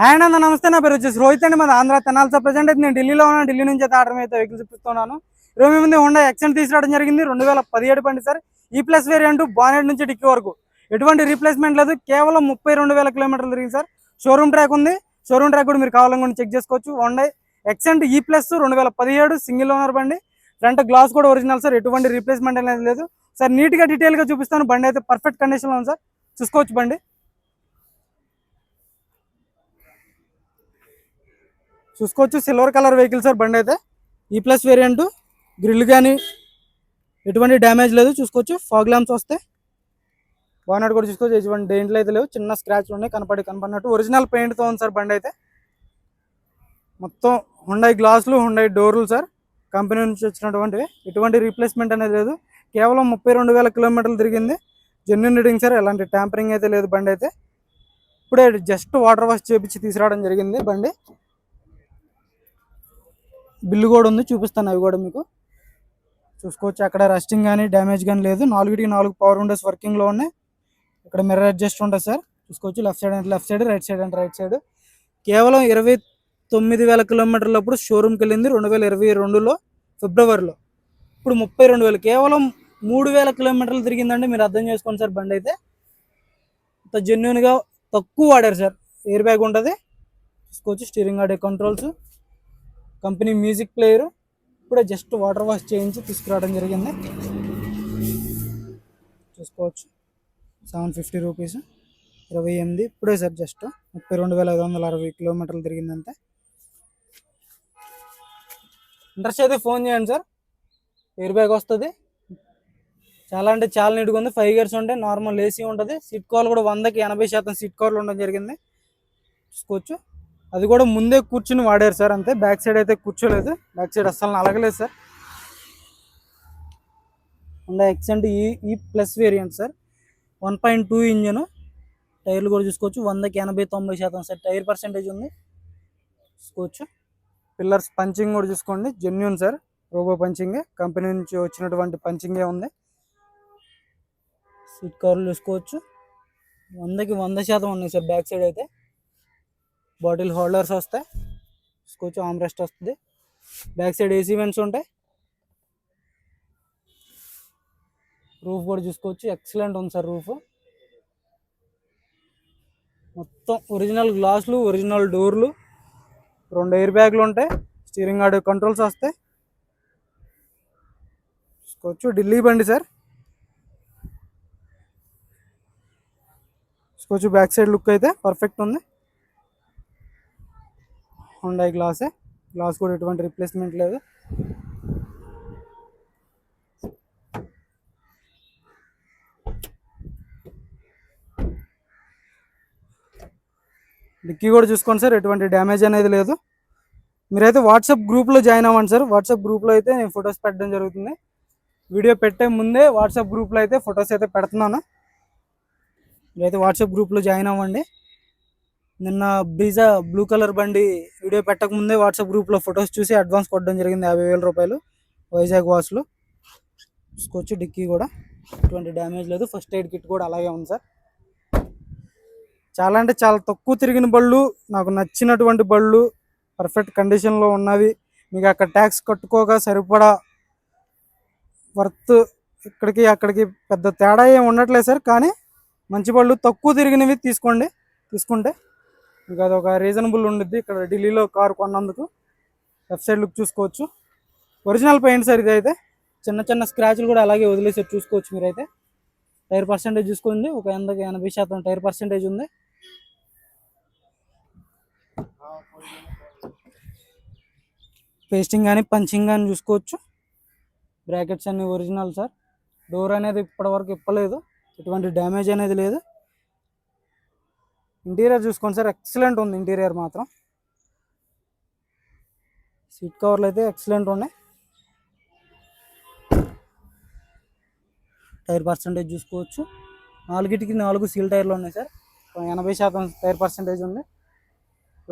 Hi అన్న, నమస్తే. నా పేరు వచ్చేసి రోహిత్ అండి. మన ఆంధ్ర తెనాలి. ప్రజెంట్ అయితే నేను ఢిల్లీలో ఉన్నాను. ఢిల్లీ నుంచి అయితే ఆర్డర్ అయితే వెహికల్స్ ఇప్పిస్తున్నాను. ఈరోజు ముందు హోండా యాక్సెంట్ తీసుకురావడం జరిగింది. 2017 బండి సార్. ఈ+ వేరియంట్, బానెట్ నుంచి డిక్కీ వరకు ఎటువంటి రీప్లేస్మెంట్ లేదు. కేవలం 32,000 కిలోమీటర్లు తిరిగింది సార్. షోరూమ్ ట్రాక్ ఉంది. షోరూమ్ ట్రాక్ కూడా మీరు కావాలనుకుంటే చెక్ చేసుకోవచ్చు. హోండా యాక్సెంట్ ఈ+ 2017 సింగిల్ ఓనర్ బండి. ఫ్రంట్ గ్లాస్ కూడా ఒరిజినల్ సార్. ఎటువంటి రీప్లేస్మెంట్ అనేది లేదు సార్. నీట్గా డీటెయిల్గా చూపిస్తాను. బండి అయితే పర్ఫెక్ట్ కండిషన్లో ఉంది సార్. చూసుకోవచ్చు. బండి చూసుకోవచ్చు. Silver colour vehicle sir. బండి అయితే ఈ+ వేరియంట్. గ్రిల్ కానీ ఎటువంటి డ్యామేజ్ లేదు. చూసుకోవచ్చు. ఫాగ్ ల్యాంప్స్ వస్తాయి. బానెట్ కూడా చూసుకోవచ్చు. ఎటువంటి డెంట్లు అయితే లేవు. చిన్న స్క్రాచ్లు ఉన్నాయి కనపడినట్టు. ఒరిజినల్ పెయింట్తో ఉంది సార్ బండి అయితే. మొత్తం హుండై గ్లాసులు, హుండై డోర్లు సార్. కంపెనీ నుంచి వచ్చినటువంటివి. ఎటువంటి రీప్లేస్మెంట్ అనేది లేదు. కేవలం 32,000 కిలోమీటర్లు తిరిగింది. Genuine reading sir. ఎలాంటి ట్యాంపరింగ్ అయితే లేదు. బండి అయితే ఇప్పుడే జస్ట్ వాటర్ వాష్ చేపించి తీసుకురావడం జరిగింది. బండి బిల్లు కూడా ఉంది, చూపిస్తాను. అవి కూడా మీకు చూసుకోవచ్చు. అక్కడ రస్టింగ్ కానీ డ్యామేజ్ కానీ లేదు. 4 పవర్ విండోస్ వర్కింగ్లో ఉన్నాయి. ఇక్కడ మిర్రర్ అడ్జస్ట్ ఉంటుంది సార్. చూసుకోవచ్చు. లెఫ్ట్ సైడ్ అంటే లెఫ్ట్ సైడ్, రైట్ సైడ్ అంటే రైట్ సైడ్. కేవలం 29,000 కిలోమీటర్లప్పుడు షోరూమ్కి వెళ్ళింది 2022లో ఫిబ్రవరిలో. ఇప్పుడు 32,000, కేవలం 3,000 కిలోమీటర్లు తిరిగిందండి. మీరు అర్థం చేసుకోండి సార్. బండి అయితే అంత జెన్యున్గా తక్కువ వాడారు సార్. ఎయిర్ బ్యాగ్ ఉంటుంది. చూసుకోవచ్చు. స్టీరింగ్ ఆడే కంట్రోల్స్, కంపెనీ మ్యూజిక్ ప్లేయరు. ఇప్పుడే జస్ట్ వాటర్ వాష్ చేయించి తీసుకురావడం జరిగింది. చూసుకోవచ్చు. 750 రూపీస్, 28. ఇప్పుడే సార్ జస్ట్ 32,560 కిలోమీటర్లు తిరిగిందంటే. ఇంట్రెస్ట్ అయితే ఫోన్ చేయండి సార్. ఎయిర్ బ్యాగ్ వస్తుంది. చాలా అంటే చాలా నీట్గా ఉంది. 5 ఇయర్స్ ఉంటే నార్మల్ ఏసీ ఉంటుంది. సీట్ కవర్ కూడా 100కి 80% సీట్ కవర్లు ఉండడం జరిగింది. చూసుకోవచ్చు. అది కూడా ముందే కూర్చుని వాడారు సార్. అంతే. బ్యాక్ సైడ్ అయితే కూర్చోలేదు. బ్యాక్ సైడ్ అస్సలు అలగలేదు సార్. హుండా యాక్సెంట్ ఈ+ వేరియంట్ సార్. 1.2 ఇంజన్. టైర్లు కూడా చూసుకోవచ్చు. 100కి 80-90% సార్ టైర్ పర్సెంటేజ్ ఉంది. చూసుకోవచ్చు. పిల్లర్స్ పంచింగ్ కూడా చూసుకోండి. Genuine sir. రోబో పంచింగే. కంపెనీ నుంచి వచ్చినటువంటి పంచింగే ఉంది. సీట్ కవర్లు చూసుకోవచ్చు. 100కి 100% ఉన్నాయి సార్. బ్యాక్ సైడ్ అయితే బాటిల్ హోల్డర్స్ వస్తాయి. చూసుకోవచ్చు. ఆమ్రెస్ట్ వస్తుంది. బ్యాక్ సైడ్ ఏసీ వెంట్స్ ఉంటాయి. రూఫ్ కూడా చూసుకోవచ్చు. ఎక్సలెంట్ ఉంది సార్ రూఫ్. మొత్తం ఒరిజినల్ గ్లాసులు, ఒరిజినల్ డోర్లు, 2 ఎయిర్ బ్యాగ్లు ఉంటాయి. స్టీరింగ్ ఆడియో కంట్రోల్స్ వస్తాయి. చూసుకోవచ్చు. ఢిల్లీ బండి సార్. చూసుకోవచ్చు. బ్యాక్ సైడ్ లుక్ అయితే పర్ఫెక్ట్ ఉంది. హుండై గ్లాసే. గ్లాస్ కూడా ఎటువంటి రీప్లేస్మెంట్ లేదు. డిక్కీ కూడా చూసుకోండి సార్. ఎటువంటి డ్యామేజ్ అనేది లేదు. మీరైతే వాట్సాప్ గ్రూప్లో జాయిన్ అవ్వండి సార్. వాట్సాప్ గ్రూప్లో అయితే నేను ఫొటోస్ పెట్టడం జరుగుతుంది. వీడియో పెట్టే ముందే వాట్సాప్ గ్రూప్లో అయితే ఫొటోస్ అయితే పెడుతున్నాను. మీరైతే వాట్సాప్ గ్రూప్లో జాయిన్ అవ్వండి. నిన్న బ్రీజా బ్లూ కలర్ బండి వీడియో పెట్టక ముందే వాట్సాప్ గ్రూప్లో ఫొటోస్ చూసి అడ్వాన్స్ కొట్టడం జరిగింది 50,000 రూపాయలు. వైజాగ్ వాచ్లు. చూసుకోవచ్చు. డిక్కీ కూడా ఎటువంటి డ్యామేజ్ లేదు. ఫస్ట్ ఎయిడ్ కిట్ కూడా అలాగే ఉంది సార్. చాలా అంటే చాలా తక్కువ తిరిగిన బళ్ళు, నాకు నచ్చినటువంటి బళ్ళు, పర్ఫెక్ట్ కండిషన్లో ఉన్నవి. మీకు అక్కడ ట్యాక్స్ కట్టుకోగా సరిపడా వర్త్. ఇక్కడికి అక్కడికి పెద్ద తేడా ఏమి ఉండట్లేదు సార్. కానీ మంచి బళ్ళు, తక్కువ తిరిగినవి తీసుకుంటే మీకు అదొక రీజనబుల్ ఉండిద్ది. ఇక్కడ ఢిల్లీలో కారు కొన్నందుకు. లెఫ్ట్ సైడ్ లుక్ చూసుకోవచ్చు. Original paint sir. ఇది అయితే చిన్న చిన్న స్క్రాచ్లు కూడా అలాగే వదిలేసారు. చూసుకోవచ్చు. మీరైతే టైర్ పర్సెంటేజ్ చూసుకోండి. ఒక 100కి 80% టైర్ పర్సెంటేజ్ ఉంది. పేస్టింగ్ కానీ పంచింగ్ కానీ చూసుకోవచ్చు. బ్రాకెట్స్ అన్ని ఒరిజినల్ సార్. డోర్ అనేది ఇప్పటివరకు ఇప్పలేదు. ఎటువంటి డ్యామేజ్ అనేది లేదు. ఇంటీరియర్ చూసుకోండి సార్. ఎక్సలెంట్ ఉంది ఇంటీరియర్ మాత్రం. సీట్ కవర్లు అయితే ఎక్సలెంట్ ఉన్నాయి. టైర్ పర్సెంటేజ్ చూసుకోవచ్చు. 4కి 4 సీల్ టైర్లు ఉన్నాయి సార్. 80% టైర్ పర్సెంటేజ్ ఉంది.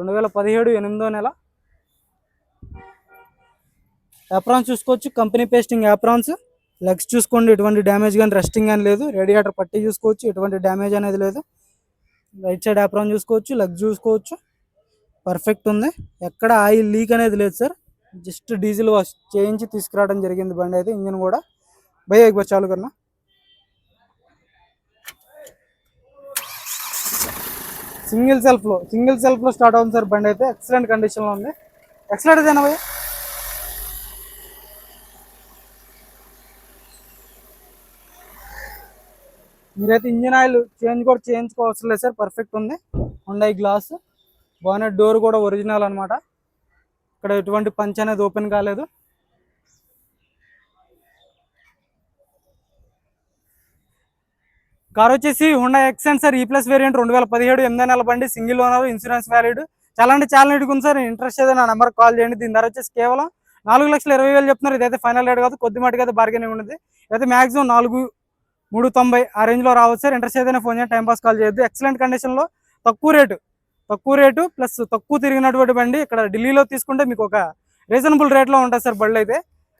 2017 8వ నెల. యాప్రాన్స్ చూసుకోవచ్చు. Company pasting aprons. లెగ్స్ చూసుకోండి. ఎటువంటి డ్యామేజ్ కానీ రస్టింగ్ కానీ లేదు. రేడియేటర్ పట్టి చూసుకోవచ్చు. ఎటువంటి డ్యామేజ్ అనేది లేదు. రైట్ సైడ్ యాప్రాన్ చూసుకోవచ్చు. లెగ్స్ చూసుకోవచ్చు. పర్ఫెక్ట్ ఉంది, ఎక్కడ ఆయిల్ లీక్ అనేది లేదు సార్. జస్ట్ డీజిల్ వాష్ చేయించి తీసుకురావడం జరిగింది బండి అయితే. ఇంజిన్ కూడా భయ్యా एक बार चालू करना. సింగిల్ సెల్ఫ్ లో స్టార్ట్ అవుతుంది సార్ బండి అయితే. ఎక్సలెంట్ కండిషన్ లో ఉంది. ఎక్సలెంట్ దేనా భయ్యా. మీరైతే ఇంజిన్ ఆయిల్ చేయించుకోవసరం లేదు సార్, పర్ఫెక్ట్ ఉంది. హుండై గ్లాస్, బానెట్ డోర్ కూడా ఒరిజినల్ అనమాట. ఇక్కడ ఎటువంటి పంచ్ అనేది ఓపెన్ కాలేదు. కార్ వచ్చేసి హుండా ఎక్సెంట్ సార్, E+ వేరియంట్ 2017 8వ నెల బండి, సింగిల్ ఓనర్, ఇన్సూరెన్స్ వ్యాలిడ్. చాలా అంటే చాలా నీట్గా ఉంది సార్. ఇంట్రెస్ట్ అయితే నా నెంబర్ కాల్ చేయండి. దీని ధర వచ్చేసి కేవలం 4,20,000 చెప్తున్నారు. ఇదైతే ఫైనల్ రేట్ కాదు, కొద్ది మటుకు అయితే బార్గెనింగ్ ఉంటుంది. అయితే మాక్సిమం 4,390 ఆ రేంజ్లో రావచ్చు సార్. ఇంట్రెస్ట్ అయితే ఫోన్ చేయండి, టైం పాస్ కాల్ చేయొద్దు. ఎక్సలెంట్ కండిషన్లో తక్కువ రేటు ప్లస్ తక్కువ తిరిగినటువంటి బండి. ఇక్కడ ఢిల్లీలో తీసుకుంటే మీకు ఒక రీజనబుల్ రేట్లో ఉంటుంది సార్ బండ్లు అయితే.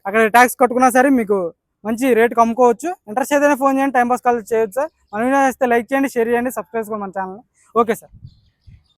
అక్కడ ట్యాక్స్ కట్టుకున్నా సరే మీకు మంచి రేటుకి అమ్ముకోవచ్చు. ఇంట్రెస్ట్ అయితే ఫోన్ చేయండి, టైం పాస్ కాల్ చేయొచ్చు సార్. మన వీడియో చేస్తే లైక్ చేయండి, షేర్ చేయండి, సబ్స్క్రైబ్ చేసుకోండి మన ఛానల్. Okay sir.